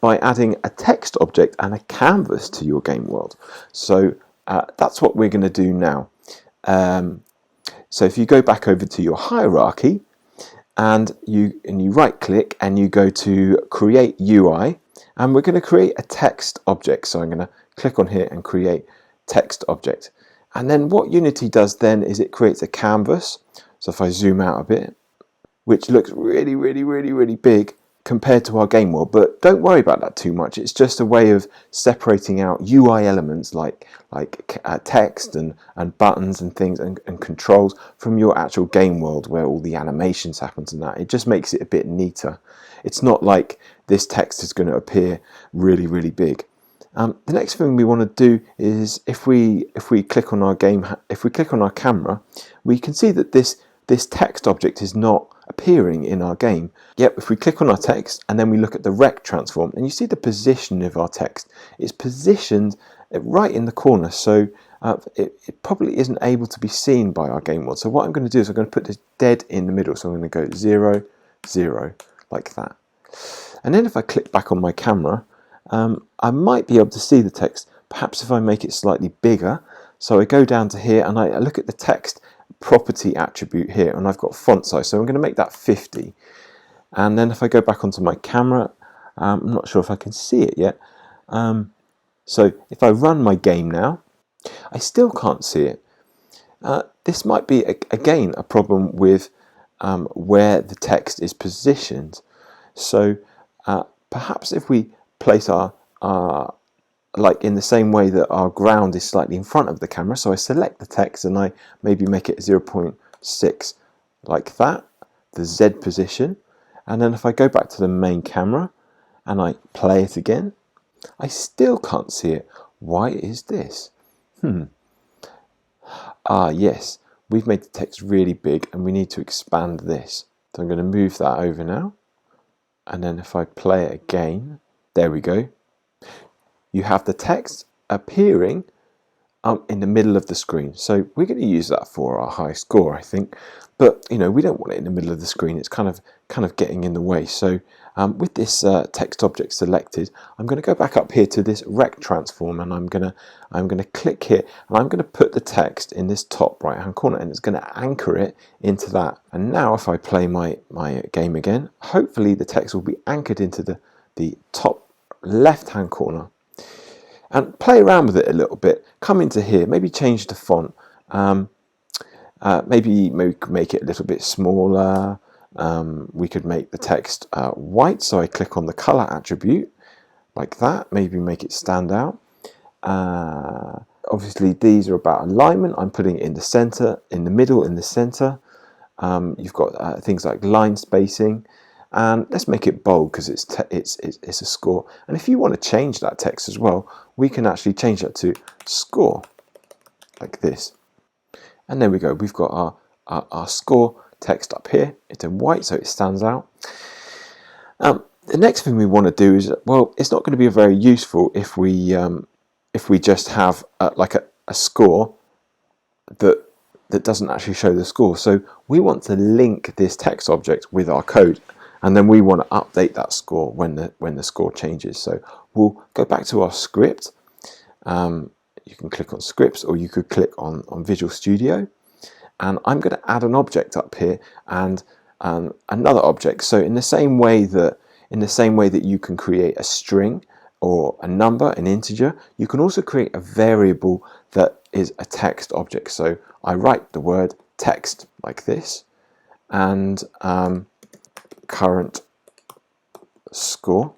by adding a text object and a canvas to your game world. So that's what we're going to do now. So if you go back over to your hierarchy and you right click and you go to create UI, and we're going to create a text object. So I'm going to click on here and create text object. And then what Unity does then is it creates a canvas. So if I zoom out a bit, which looks really big compared to our game world, but don't worry about that too much. It's just a way of separating out UI elements like text and buttons and things and controls from your actual game world where all the animations happens and that. It just makes it a bit neater. It's not like this text is going to appear really big. The next thing we want to do is if we click on our camera, we can see that this text object is not appearing in our game. Yep, if we click on our text and then we look at the rect transform, and you see the position of our text. It's positioned right in the corner, so it probably isn't able to be seen by our game world. So what I'm going to do is I'm going to put this dead in the middle. So I'm going to go 0, 0, like that. And then if I click back on my camera, I might be able to see the text, perhaps if I make it slightly bigger. So I go down to here and I look at the text property attribute here, and I've got font size, so I'm going to make that 50. And then if I go back onto my camera, I'm not sure if I can see it yet. So if I run my game now, I still can't see it. This might be again a problem with where the text is positioned. So perhaps if we place our like in the same way that our ground is slightly in front of the camera, so I select the text and I maybe make it 0.6 like that, the Z position, and then if I go back to the main camera and I play it again, I still can't see it. Why is this? Yes, we've made the text really big and we need to expand this. So I'm going to move that over now, and then if I play it again, there we go. You have the text appearing in the middle of the screen. So we're going to use that for our high score, I think. But you know, we don't want it in the middle of the screen. It's kind of getting in the way. So with this text object selected, I'm going to go back up here to this rect transform, and I'm going to click here, and I'm going to put the text in this top right hand corner, and it's going to anchor it into that. And now if I play my game again, hopefully the text will be anchored into the top left hand corner. And play around with it a little bit. Come into here, maybe change the font. Maybe we could make it a little bit smaller. We could make the text white, so I click on the color attribute like that. Maybe make it stand out. Obviously these are about alignment. I'm putting it in the center, in the middle, in the center. You've got things like line spacing. And let's make it bold because it's a score. And if you want to change that text as well, we can actually change that to score like this. And there we go. We've got our score text up here. It's in white, so it stands out. The next thing we want to do is, well, it's not going to be very useful if we just have like a score that doesn't actually show the score. So we want to link this text object with our code. And then we want to update that score when the score changes. So we'll go back to our script. You can click on scripts, or you could click on Visual Studio. And I'm going to add an object up here and another object. So in the same way that you can create a string or a number, an integer, you can also create a variable that is a text object. So I write the word text like this, and current score.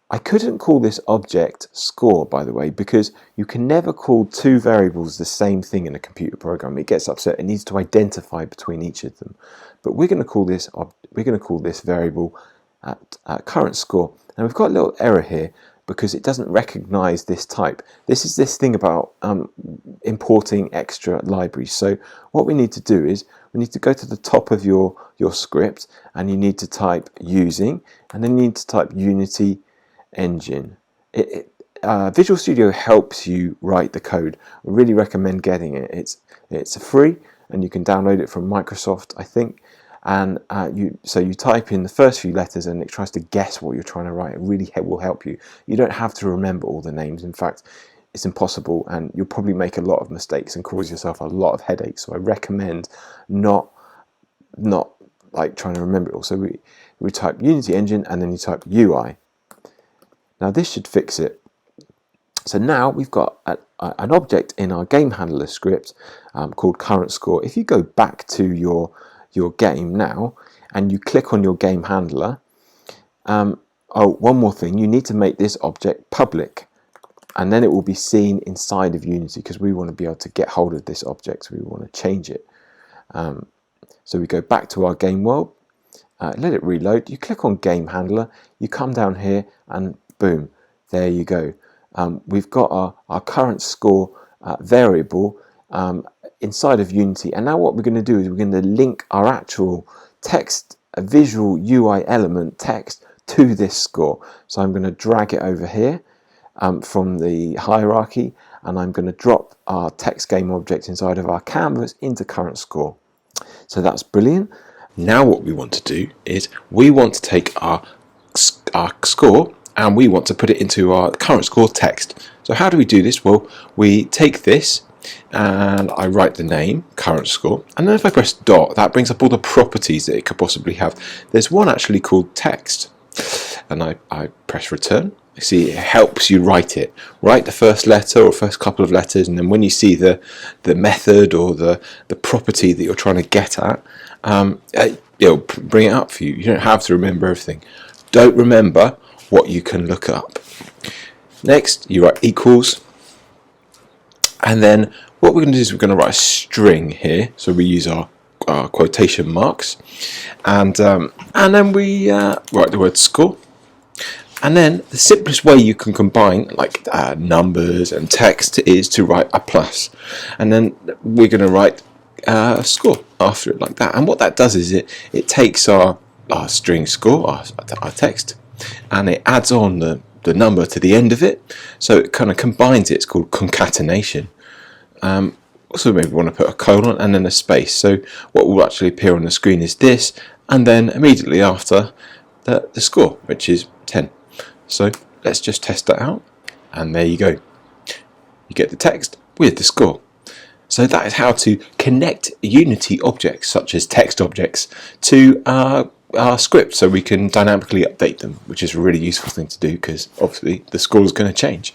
I couldn't call this object score, by the way, because you can never call two variables the same thing in a computer program. It gets upset. It needs to identify between each of them. But we're going to call this variable at current score. And we've got a little error here because it doesn't recognize this type. This is this thing about importing extra libraries. So what we need to do is we need to go to the top of your script, and you need to type using, and then you need to type Unity engine. Visual Studio helps you write the code. I really recommend getting it. It's free, and you can download it from Microsoft, I think. and so you type in the first few letters and it tries to guess what you're trying to write. It really will help you. You don't have to remember all the names. In fact, it's impossible, and you'll probably make a lot of mistakes and cause yourself a lot of headaches. So I recommend not like trying to remember it all. So we type Unity Engine and then you type UI. Now this should fix it. So now we've got an object in our game handler script called current score. If you go back to your game now and you click on your game handler, one more thing, you need to make this object public, and then it will be seen inside of Unity, because we want to be able to get hold of this object, so we want to change it. So we go back to our game world, let it reload, you click on game handler, you come down here and boom, there you go. We've got our current score variable inside of Unity, and now what we're going to do is we're going to link our actual text, a visual UI element text, to this score. So I'm going to drag it over here from the hierarchy, and I'm going to drop our text game object inside of our canvas into current score. So that's brilliant. Now what we want to do is we want to take our score and we want to put it into our current score text. So how do we do this? Well, we take this and I write the name, current score, and then if I press dot, that brings up all the properties that it could possibly have. There's one actually called text, and I press return. See, it helps you write it. Write the first letter or first couple of letters, and then when you see the method or the property that you're trying to get at, it'll bring it up for you. You don't have to remember everything. Don't remember what you can look up. Next, you write equals, and then what we're going to do is we're going to write a string here. So we use our quotation marks, and then we write the word score. And then the simplest way you can combine like numbers and text is to write a plus, and then we're going to write score after it like that. And what that does is it takes our string score, our text, and it adds on the number to the end of it, so it kind of combines it. It's called concatenation. Also maybe want to put a colon and then a space, so what will actually appear on the screen is this, and then immediately after the score, which is 10. So let's just test that out, and there you go. You get the text with the score. So that is how to connect Unity objects such as text objects to our script, so we can dynamically update them, which is a really useful thing to do because obviously the score is going to change.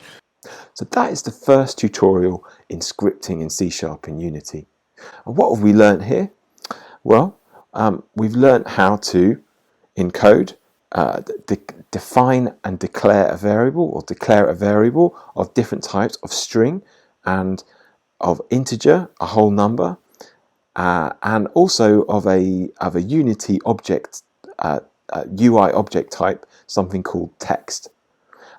So that is the first tutorial in scripting in C# in Unity. And what have we learned here? Well, we've learned how to, in code, define and declare a variable, or declare a variable of different types of string and of integer, a whole number, and also of a Unity object, UI object type, something called text.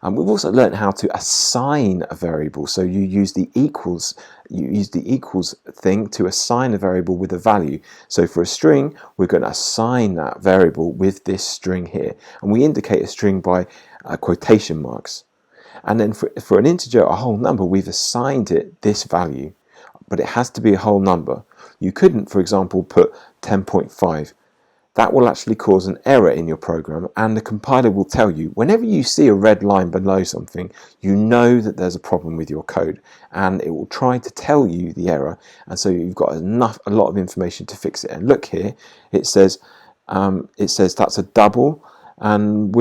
And we've also learned how to assign a variable. So you use the equals thing to assign a variable with a value. So for a string, we're going to assign that variable with this string here, and we indicate a string by quotation marks. And then for an integer, a whole number, we've assigned it this value, but it has to be a whole number. You couldn't, for example, put 10.5. That will actually cause an error in your program, and the compiler will tell you whenever you see a red line below something, you know that there's a problem with your code, and it will try to tell you the error, and so you've got a lot of information to fix it. And look here, it says that's a double, and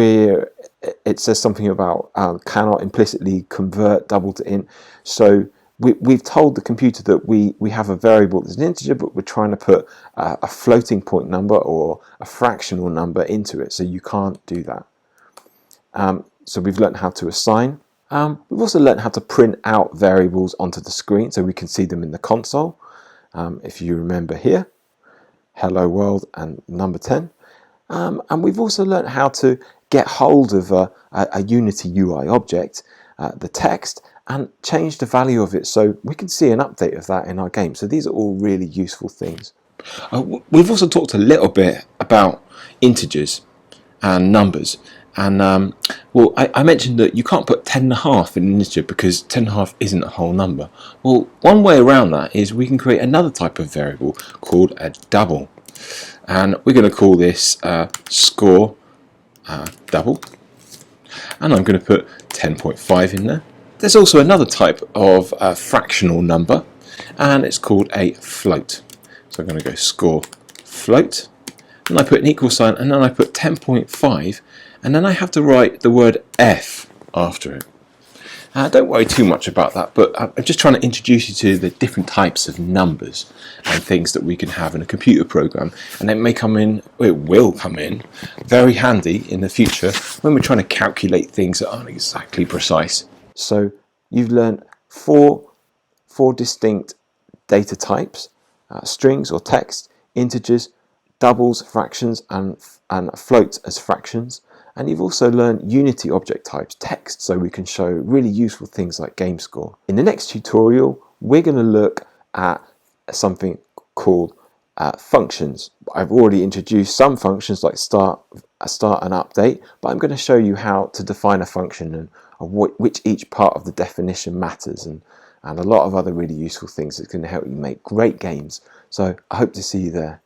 it says something about cannot implicitly convert double to int. So we've told the computer that we have a variable that's an integer, but we're trying to put a floating point number or a fractional number into it, so you can't do that. So we've learned how to assign. We've also learned how to print out variables onto the screen so we can see them in the console. If you remember here, hello world and number 10. And we've also learned how to get hold of a Unity UI object, the text, and change the value of it so we can see an update of that in our game. So these are all really useful things. We've also talked a little bit about integers and numbers, and well, I mentioned that you can't put 10.5 in an integer because 10.5 isn't a whole number. Well, one way around that is we can create another type of variable called a double. and we're going to call this score double, and I'm going to put 10.5 in there. There's also another type of fractional number, and it's called a float. So I'm going to go score float, and I put an equal sign, and then I put 10.5, and then I have to write the word F after it. Don't worry too much about that, but I'm just trying to introduce you to the different types of numbers and things that we can have in a computer program, and it will come in very handy in the future when we're trying to calculate things that aren't exactly precise. So you've learned four distinct data types: strings or text, integers, doubles, fractions, and floats as fractions. And you've also learned unity object types, text, so we can show really useful things like game score. In the next tutorial, we're going to look at something called functions. I've already introduced some functions like start and update, but I'm going to show you how to define a function and which each part of the definition matters, and a lot of other really useful things that's going to help you make great games. So I hope to see you there.